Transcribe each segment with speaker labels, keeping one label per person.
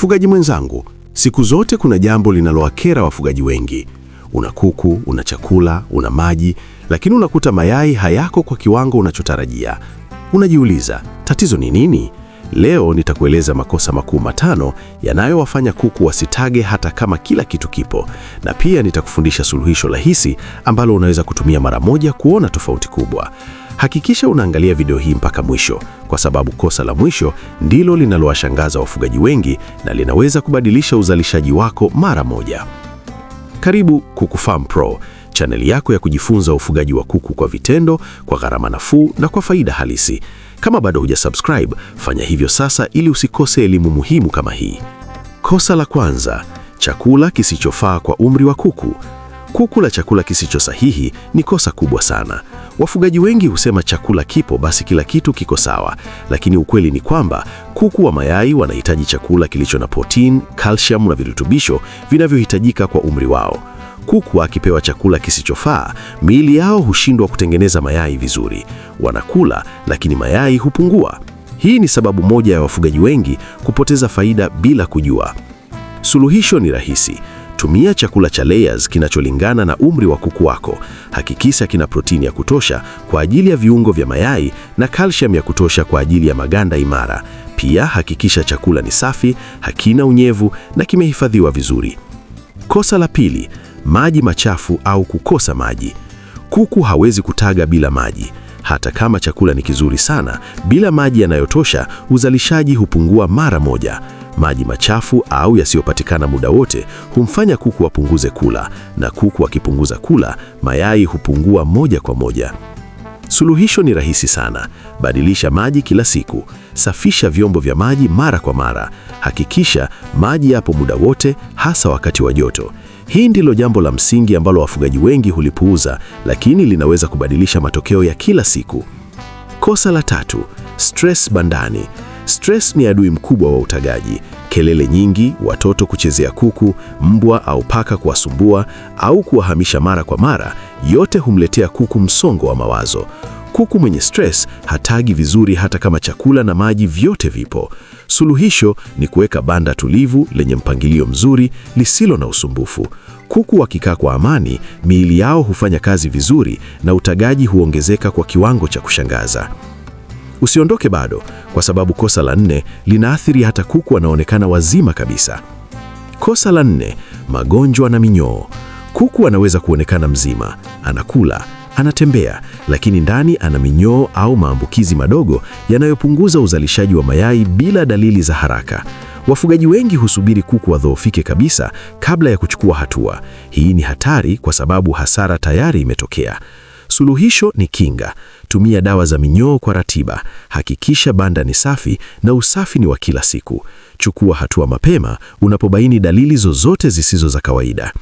Speaker 1: Mfugaji mwenzangu, siku zote kuna jambo linalowakera wafugaji wengi. Una kuku, una chakula, una maji, lakini unakuta mayai hayako kwa kiwango unachotarajia. Unajiuliza, tatizo ni nini? Leo nitakueleza makosa makuu 5 yanayowafanya kuku wasitage hata kama kila kitu kipo, na pia nitakufundisha suluhisho rahisi ambalo unaweza kutumia mara moja kuona tofauti kubwa. Hakikisha unaangalia video hii mpaka mwisho, kwa sababu kosa la mwisho ndilo linalowashangaza wafugaji wengi na linaweza kubadilisha uzalishaji wako mara moja. Karibu Kuku Farm Pro, chaneli yako ya kujifunza ufugaji wa kuku kwa vitendo, kwa gharama nafuu na kwa faida halisi. Kama bado hujasubscribe, fanya hivyo sasa ili usikose elimu muhimu kama hii. Kosa la kwanza, chakula kisichofaa kwa umri wa kuku. Kuku la chakula kisicho sahihi ni kosa kubwa sana. Wafugaji wengi husema chakula kipo basi kila kitu kiko sawa, lakini ukweli ni kwamba kuku wa mayai wanahitaji chakula kilicho na protein, calcium na virutubisho vinavyohitajika kwa umri wao. Kuku akipewa chakula kisichofaa, miili yao hushindwa kutengeneza mayai vizuri. Wanakula lakini mayai hupungua. Hii ni sababu moja ya wafugaji wengi kupoteza faida bila kujua. Suluhisho ni rahisi. Tumia chakula cha layers kinacholingana na umri wa kuku wako. Hakikisha kina protini ya kutosha kwa ajili ya viungo vya mayai na calcium ya kutosha kwa ajili ya maganda imara. Pia hakikisha chakula ni safi, hakina unyevu na kimehifadhiwa vizuri. Kosa la pili, maji machafu au kukosa maji. Kuku hawezi kutaga bila maji. Hata kama chakula ni kizuri sana, bila maji yanayotosha, uzalishaji hupungua mara moja. Maji machafu au yasiyopatikana muda wote humfanya kuku apunguze kula, na kuku akipunguza kula, mayai hupungua moja kwa moja. Suluhisho ni rahisi sana. Badilisha maji kila siku. Safisha vyombo vya maji mara kwa mara. Hakikisha maji yapo muda wote, hasa wakati wa joto. Hii ndilo jambo la msingi ambalo wafugaji wengi hulipuuza, lakini linaweza kubadilisha matokeo ya kila siku. Kosa la tatu, stress bandani. Stress ni adui mkubwa wa utagaji. Kelele nyingi, watoto kuchezea kuku, mbwa au paka kuwasumbua au kuwahamisha mara kwa mara, yote humletea kuku msongo wa mawazo. Kuku mwenye stress hatagi vizuri hata kama chakula na maji vyote vipo. Suluhisho ni kuweka banda tulivu lenye mpangilio mzuri lisilo na usumbufu. Kuku wakikaa kwa amani, miili yao hufanya kazi vizuri na utagaji huongezeka kwa kiwango cha kushangaza. Usiondoke bado, kwa sababu kosa la 4 linaathiri hata kuku wanaonekana wazima kabisa. Kosa la 4, magonjwa na minyoo. Kuku anaweza kuonekana mzima, anakula, anatembea, lakini ndani ana minyoo au maambukizi madogo yanayopunguza uzalishaji wa mayai bila dalili za haraka. Wafugaji wengi husubiri kuku wadhoofike kabisa kabla ya kuchukua hatua. Hii ni hatari kwa sababu hasara tayari imetokea. Suluhisho ni kinga. Tumia dawa za minyoo kwa ratiba. Hakikisha banda ni safi na usafi ni wa kila siku. Chukua hatua mapema unapobaini dalili zozote zisizo za kawaida.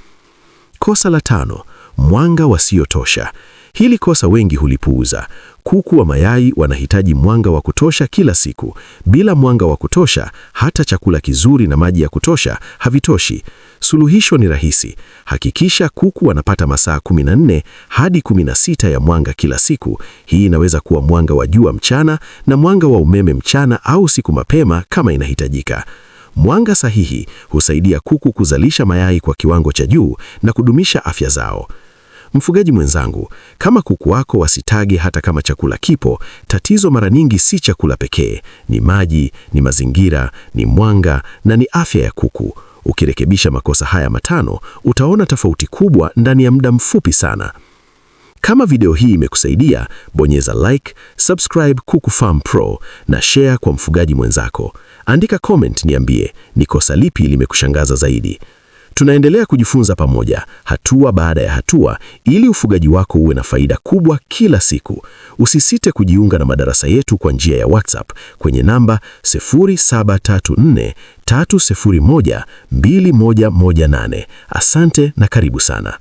Speaker 1: Kosa la 5, mwanga wasiotosha. Hili kosa wengi hulipuuza. Kuku wa mayai wanahitaji mwanga wa kutosha kila siku. Bila mwanga wa kutosha, hata chakula kizuri na maji ya kutosha havitoshi. Suluhisho ni rahisi. Hakikisha kuku wanapata masaa 14 hadi 16 ya mwanga kila siku. Hii inaweza kuwa mwanga wa jua mchana na mwanga wa umeme mchana au siku mapema kama inahitajika. Mwanga sahihi husaidia kuku kuzalisha mayai kwa kiwango cha juu na kudumisha afya zao. Mfugaji mwenzangu, kama kuku wako wasitage hata kama chakula kipo, tatizo mara nyingi si chakula pekee, ni maji, ni mazingira, ni mwanga na ni afya ya kuku. Ukirekebisha makosa haya 5, utaona tofauti kubwa ndani ya muda mfupi sana. Kama video hii imekusaidia, bonyeza like, subscribe Kuku Farm Pro na share kwa mfugaji mwenzako. Andika comment niambie, ni kosa lipi limekushangaza zaidi. Tunaendelea kujifunza pamoja, hatua baada ya hatua, ili ufugaji wako uwe na faida kubwa kila siku. Usisite kujiunga na madarasa yetu kwa njia ya WhatsApp kwenye namba 0734 301 2118. Asante na karibu sana.